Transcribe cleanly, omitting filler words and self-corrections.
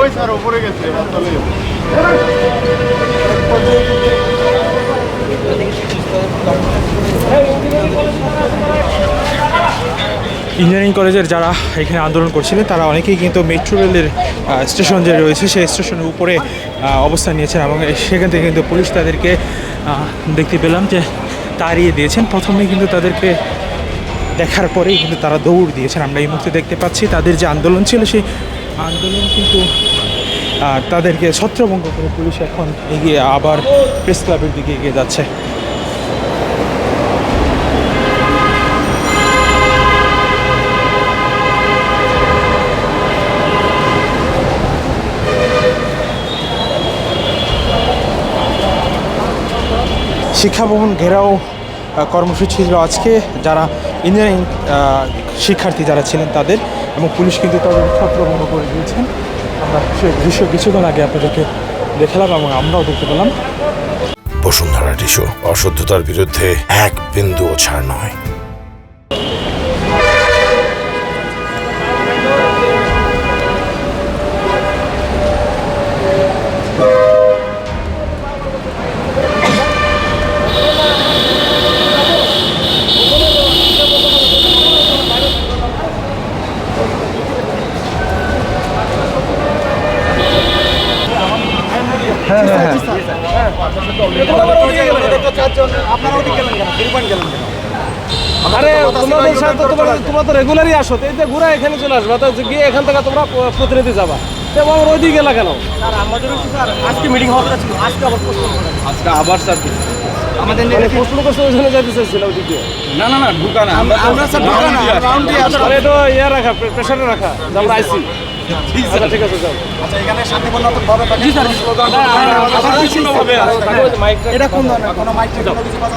ওই স্যার উপরে গেছে ইঞ্জিনিয়ারিং কলেজের যারা এখানে আন্দোলন করছিলেন তারা অনেকেই কিন্তু মেট্রো রেলের স্টেশন যে রয়েছে সেই স্টেশনের উপরে অবস্থান নিয়েছেন এবং সেখান থেকে কিন্তু পুলিশ তাদেরকে দেখতে পেলাম যে তাড়িয়ে দিয়েছেন। প্রথমে কিন্তু তাদেরকে দেখার পরেই কিন্তু তারা দৌড় দিয়েছেন। আমরা এই মুহূর্তে দেখতে পাচ্ছি তাদের যে আন্দোলন ছিল সেই আন্দোলন কিন্তু তাদেরকে ছত্রভঙ্গ করে পুলিশ এখন এগিয়ে আবার প্রেস ক্লাবের দিকে এগিয়ে যাচ্ছে। শিক্ষা ভবন ঘেরাও কর্মসূচি ছিল আজকে, যারা ইঞ্জিনিয়ারিং শিক্ষার্থী যারা ছিলেন তাদের, এবং পুলিশ কিন্তু তাদের ছত্রভঙ্গ করে দিয়েছেন। আমরা সেই দৃশ্য কিছুক্ষণ আগে আপনাদেরকে দেখালাম এবং আমরাও দেখতে পেলাম। বসুন্ধরা টিস্যু, অশুদ্ধতার বিরুদ্ধে এক বিন্দুও ছাড় নয়। আরে তোমাদের সাথে তোমরা তো রেগুলারই আসো, এই যে ঘুরে এখানে চলে আসবে, তো গিয়ে এখান থেকে তোমরা প্রতিনিধি যাবা, এবং ওই দিকে গেলা কেন? আজকে মিটিং হওয়ার কথা ছিল, আজকে আবার স্যার আমাদের প্রশ্ন করছে ওই জন্য যাইতে চাইছিল ওইদিকে। না ঢুকা না, আমরা স্যার ঢুকা না, রাউন্ডে আসলে আরে তো ইয়া রাখা, প্রেসারে রাখা, যে আমরা আইছি। আচ্ছা ঠিক আছে, যাও। আচ্ছা এখানে শান্তিপূর্ণভাবে জি স্যার, স্লোগানটা এটা কোন ধরনের কোনো মাইক, কোনো কিছু কথা